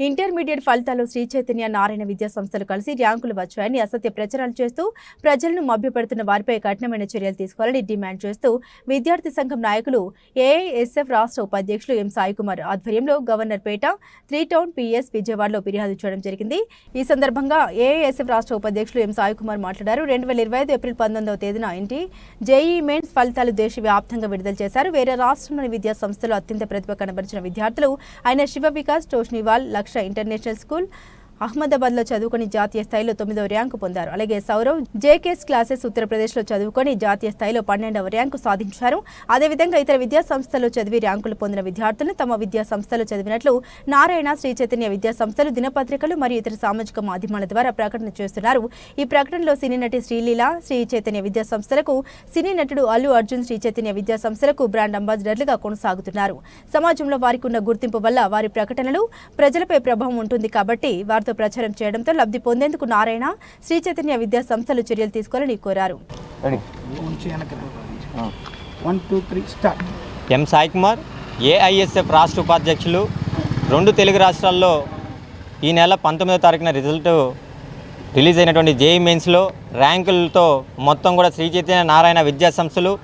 Intermediate ఫలితాల్లో శ్రీ చైతన్య నారాయణ విద్యా సంస్థలు కలిసి ర్యాంకులు వచ్చాయని అసత్య ప్రచారాలు చేస్తూ ప్రజలను మభ్యపెడుతున్న వారిపై కఠినమైన చర్యలు తీసుకోవాలని డిమాండ్ చేస్తూ విద్యార్థి సంఘం నాయకులు ఏఐఎస్ఎఫ్ రాష్ట్ర ఉపాధ్యక్షులు ఎం సాయికుమార్ ఆధ్వర్యంలో గవర్నర్ పేట 3 టౌన్ పిఎస్ విజయవాడలో ఫిర్యాదు చేయడం జరిగింది. ఈ సందర్భంగా ఏఐఎస్ఎఫ్ రాష్ట్ర ఉపాధ్యక్షులు ఎం సాయికుమార్ మాట్లాడారు. 2025 ఏప్రిల్ 19వ తేదీన జేఈఈ మెయిన్స్ ఫలితాలు దేశవ్యాప్తంగా విడుదల చేశారు. వేరే రాష్ట్రంలోని విద్యా సంస్థలు అత్యంత ప్రతిభ కనబరిచిన విద్యార్థులు అయిన శివ వికాస్ టోష్నివాల్ లక్ష ఇంటర్నేషనల్ స్కూల్ అహ్మదాబాద్ లో చదువుకొని జాతీయ స్థాయిలో 9వ ర్యాంకు పొందారు. అలాగే సౌరవ్ జేకేఎస్ క్లాసెస్ ఉత్తరప్రదేశ్ లో చదువుకొని జాతీయ స్థాయిలో 12వ ర్యాంకు సాధించారు. అదేవిధంగా ఇతర విద్యా సంస్థల్లో చదివి ర్యాంకులు పొందిన విద్యార్థులను తమ విద్యా సంస్థలో చదివినట్లు నారాయణ శ్రీ చైతన్య విద్యా సంస్థలు దినపత్రికలు మరియు ఇతర సామాజిక మాధ్యమాల ద్వారా ప్రకటన చేస్తున్నారు. ఈ ప్రకటనలో సినీ నటి శ్రీలీల శ్రీ చైతన్య విద్యా సంస్థలకు, సినీ నటుడు అల్లు అర్జున్ శ్రీ చైతన్య విద్యా సంస్థలకు బ్రాండ్ అంబాసిడర్లుగా కొనసాగుతున్నారు. సమాజంలో వారికి ఉన్న గుర్తింపు వల్ల వారి ప్రకటనలు ప్రజలపై ప్రభావం ఉంటుంది కాబట్టి వారితో ప్రచారం చేయడంతో లబ్ధి పొందేందుకు నారాయణ శ్రీ చైతన్య విద్యా సంస్థలు చర్యలు తీసుకోవాలని కోరారు. ఎం సాయికుమార్ ఏఐఎస్ఎఫ్ రాష్ట్ర ఉపాధ్యక్షులు. 2 తెలుగు రాష్ట్రాల్లో ఈ నెల 19వ తారీఖున రిజల్ట్ రిలీజ్ అయినటువంటి జేఈఈ మెయిన్స్లో ర్యాంకులతో మొత్తం కూడా శ్రీ చైతన్య నారాయణ విద్యా సంస్థలు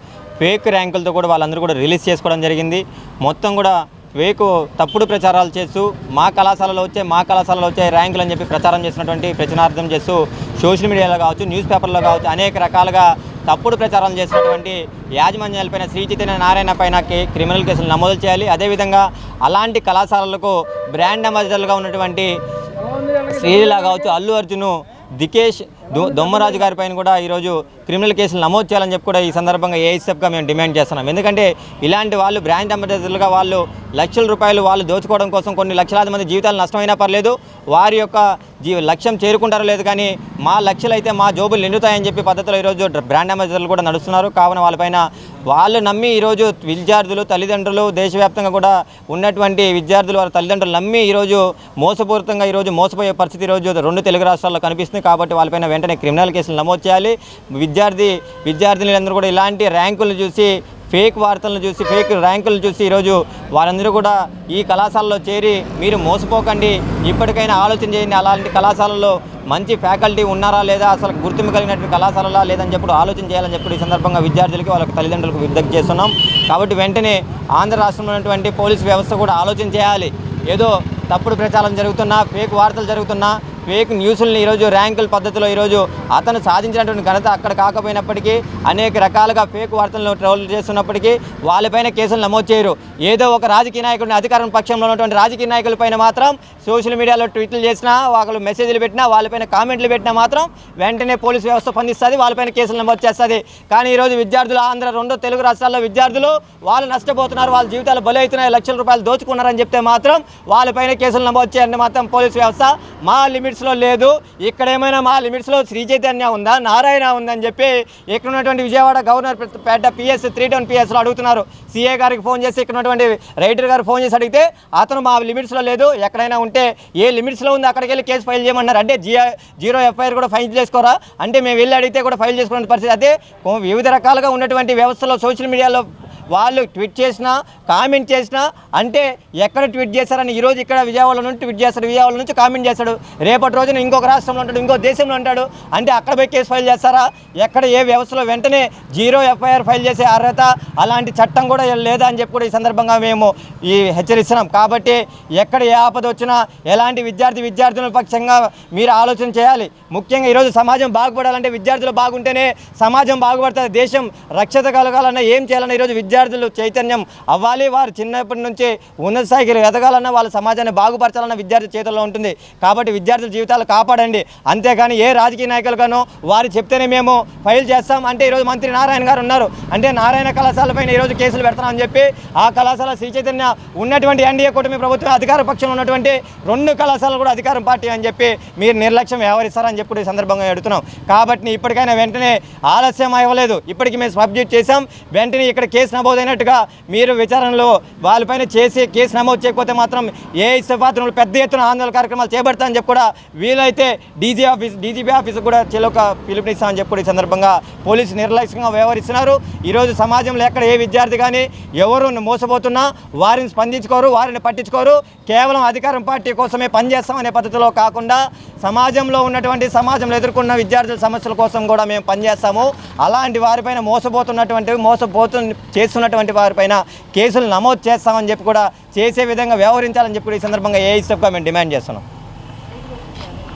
ఫేక్ ర్యాంకులతో కూడా వాళ్ళందరూ కూడా రిలీజ్ చేసుకోవడం జరిగింది. మొత్తం కూడా ఫేకు తప్పుడు ప్రచారాలు చేస్తూ మా కళాశాలలో వచ్చే ర్యాంకులు అని చెప్పి ప్రచారం చేసినటువంటి ప్రచారార్థం చేస్తూ సోషల్ మీడియాలో కావచ్చు, న్యూస్ పేపర్లో కావచ్చు అనేక రకాలుగా తప్పుడు ప్రచారాలు చేసినటువంటి యాజమాన్యాలపైన శ్రీ చైతన్య నారాయణ పైన క్రిమినల్ కేసులు నమోదు చేయాలి. అదేవిధంగా అలాంటి కళాశాలలకు బ్రాండ్ అంబాసిడర్లుగా ఉన్నటువంటి శ్రీలీల కావచ్చు, అల్లు అర్జున్, దికేష్ దొమ్మరాజు గారి పైన కూడా ఈరోజు క్రిమినల్ కేసులు నమోదు చేయాలని చెప్పి కూడా ఈ సందర్భంగా ఏఐఎస్ఎఫ్గా మేము డిమాండ్ చేస్తున్నాం. ఎందుకంటే ఇలాంటి వాళ్ళు బ్రాండ్ అంబాసిడర్లుగా వాళ్ళు లక్షల రూపాయలు వాళ్ళు దోచుకోవడం కోసం కొన్ని లక్షలాది మంది జీవితాలు నష్టమైనా పర్లేదు, వారి యొక్క లక్ష్యం చేరుకుంటారో లేదు, కానీ మా లక్ష్యాలు అయితే మా జోబులు నిండుతాయని చెప్పి పద్ధతిలో ఈరోజు బ్రాండ్ అంబాసిడర్లు కూడా నడుస్తున్నారు. కావున వాళ్ళపైన వాళ్ళు నమ్మి ఈరోజు విద్యార్థులు, తల్లిదండ్రులు, దేశవ్యాప్తంగా కూడా ఉన్నటువంటి విద్యార్థులు వారి తల్లిదండ్రులు నమ్మి ఈరోజు మోసపూరితంగా ఈరోజు మోసపోయే పరిస్థితి ఈరోజు 2 తెలుగు రాష్ట్రాల్లో కనిపిస్తుంది. కాబట్టి వాళ్ళపైన వెంటనే క్రిమినల్ కేసులు నమోదు చేయాలి. విద్యార్థినులందరూ కూడా ఇలాంటి ర్యాంకులను చూసి, ఫేక్ వార్తలను చూసి, ఫేక్ ర్యాంకులను చూసి ఈరోజు వారందరూ కూడా ఈ కళాశాలలో చేరి మీరు మోసపోకండి, ఇప్పటికైనా ఆలోచన చేయండి. అలాంటి కళాశాలలో మంచి ఫ్యాకల్టీ ఉన్నారా లేదా, అసలు గుర్తింపు కలిగినటువంటి కళాశాలలా లేదని చెప్పి ఆలోచన చేయాలని చెప్పి ఈ సందర్భంగా విద్యార్థులకి వాళ్ళ తల్లిదండ్రులకు విజ్ఞప్తి చేస్తున్నాం. కాబట్టి వెంటనే ఆంధ్ర రాష్ట్రంలో ఉన్నటువంటి పోలీసు వ్యవస్థ కూడా ఆలోచన చేయాలి. ఏదో తప్పుడు ప్రచారం జరుగుతున్నా, ఫేక్ వార్తలు జరుగుతున్నా, ఫేక్ న్యూస్ని ఈరోజు ర్యాంకుల పద్ధతిలో ఈరోజు అతను సాధించినటువంటి ఘనత అక్కడ కాకపోయినప్పటికీ అనేక రకాలుగా ఫేక్ వార్తలను ట్రోల్ చేస్తున్నప్పటికీ వాళ్ళపైన కేసులు నమోదు చేయరు. ఏదో ఒక రాజకీయ నాయకుడిని, అధికారం పక్షంలో ఉన్నటువంటి రాజకీయ నాయకులపైన మాత్రం సోషల్ మీడియాలో ట్వీట్లు చేసినా, వాళ్ళు మెసేజ్లు పెట్టినా, వాళ్ళపైన కామెంట్లు పెట్టినా మాత్రం వెంటనే పోలీసు వ్యవస్థ స్పందిస్తుంది, వాళ్ళపైన కేసులు నమోదు చేస్తుంది. కానీ ఈరోజు విద్యార్థులు, ఆంధ్ర 2 తెలుగు రాష్ట్రాల్లో విద్యార్థులు వాళ్ళు నష్టపోతున్నారు, వాళ్ళ జీవితాలు బలవుతున్నాయి, లక్షల రూపాయలు దోచుకున్నారని చెప్తే మాత్రం వాళ్ళపైన కేసులు నమోదు చేయాలని మాత్రం పోలీసు వ్యవస్థ మా లిమిట్స్లో లేదు. ఇక్కడ ఏమైనా మా లిమిట్స్లో శ్రీ చైతన్య ఉందా, నారాయణ ఉందని చెప్పి ఇక్కడ ఉన్నటువంటి విజయవాడ గవర్నర్ పేట పిఎస్ 3 టౌన్ పిఎస్లో అడుగుతున్నారు. సిఏ గారికి ఫోన్ చేసి ఇక్కడ ఉన్నటువంటి రైటర్ గారు ఫోన్ చేసి అడిగితే అతను మా లిమిట్స్లో లేదు, ఎక్కడైనా ఉంటే ఏ లిమిట్స్లో ఉంది అక్కడికి వెళ్ళి కేసు ఫైల్ చేయమన్నారు. అంటే 0 ఎఫ్ఐఆర్ కూడా ఫైల్ చేసుకోరా అంటే మేము వెళ్ళి అడిగితే కూడా ఫైల్ చేసుకునే పరిస్థితి. అదే వివిధ రకాలుగా ఉన్నటువంటి వ్యవస్థలో సోషల్ మీడియాలో వాళ్ళు ట్వీట్ చేసినా, కామెంట్ చేసినా, అంటే ఎక్కడ ట్వీట్ చేశారని ఈరోజు ఇక్కడ విజయవాడలో నుండి ట్వీట్ చేస్తాడు, విజయవాడ నుంచి కామెంట్ చేస్తాడు, రేపటి రోజున ఇంకొక రాష్ట్రంలో ఉంటాడు, ఇంకో దేశంలో ఉంటాడు, అంటే అక్కడ పోయి కేసు ఫైల్ చేస్తారా? ఎక్కడ ఏ వ్యవస్థలో వెంటనే 0 ఎఫ్ఐఆర్ ఫైల్ చేసే అర్హత, అలాంటి చట్టం కూడా లేదా అని చెప్పి కూడా ఈ సందర్భంగా మేము హెచ్చరిస్తున్నాం. కాబట్టి ఎక్కడ ఏ ఆపద వచ్చినా ఎలాంటి విద్యార్థుల పక్షంగా మీరు ఆలోచన చేయాలి. ముఖ్యంగా ఈరోజు సమాజం బాగుపడాలంటే విద్యార్థులు బాగుంటేనే సమాజం బాగుపడుతుంది. దేశం రక్షత కలగాలన్నా ఏం చేయాలన్నా ఈరోజు విద్యార్థులు చైతన్యం అవ్వాలి. వారు చిన్నప్పటి నుంచి ఉన్నత స్థాయికి ఎదగాలన్నా, వాళ్ళ సమాజాన్ని బాగుపరచాలన్న విద్యార్థి చేతుల్లో ఉంటుంది. కాబట్టి విద్యార్థుల జీవితాలు కాపాడండి. అంతేగాని ఏ రాజకీయ నాయకులుగానో వారు చెప్తేనే మేము ఫైల్ చేస్తాం అంటే ఈరోజు మంత్రి నారాయణ గారు ఉన్నారు అంటే నారాయణ కళాశాల పైన ఈరోజు కేసులు పెడతామని చెప్పి ఆ కళాశాల శ్రీ చైతన్య ఉన్నటువంటి ఎన్డీఏ కూటమి ప్రభుత్వం అధికార పక్షంలో ఉన్నటువంటి 2 కళాశాలలు కూడా అధికారం పార్టీ అని చెప్పి మీరు నిర్లక్ష్యం వ్యవహరిస్తారని చెప్పి ఈ సందర్భంగా అడుగుతున్నాం. కాబట్టి ఇప్పటికైనా వెంటనే ఆలస్యం అవ్వలేదు, ఇప్పటికీ మేము సబ్జెక్ట్ చేసాం, వెంటనే ఇక్కడ కేసు నమోదైనట్టుగా మీరు విచారణలో వాళ్ళపైన చేసి కేసు నమోదు చేయకపోతే మాత్రం ఏఐఎస్ఎఫ్ ఆధ్వర్యంలో పెద్ద ఎత్తున ఆందోళన కార్యక్రమాలు చేపడతామని చెప్పి కూడా వీలైతే డీజీపీ ఆఫీసు కూడా చెలొక పిలుపునిస్తామని చెప్పి కూడా ఈ సందర్భంగా పోలీసు నిర్లక్ష్యంగా వ్యవహరిస్తున్నారు. ఈరోజు సమాజంలో ఎక్కడ ఏ విద్యార్థి కానీ ఎవరు మోసపోతున్నా వారిని స్పందించుకోరు, వారిని పట్టించుకోరు. కేవలం అధికారం పార్టీ కోసమే పనిచేస్తామనే పద్ధతిలో కాకుండా సమాజంలో ఎదుర్కొన్న విద్యార్థుల సమస్యల కోసం కూడా మేము పనిచేస్తాము. అలాంటి వారిపైన చేస్తున్నటువంటి వారిపైన కేసులు నమోదు చేస్తామని చెప్పి కూడా చేసే విధంగా వ్యవహరించాలని చెప్పి ఈ సందర్భంగా ఏఐఎస్ఎఫ్గా మేము డిమాండ్ చేస్తున్నాం.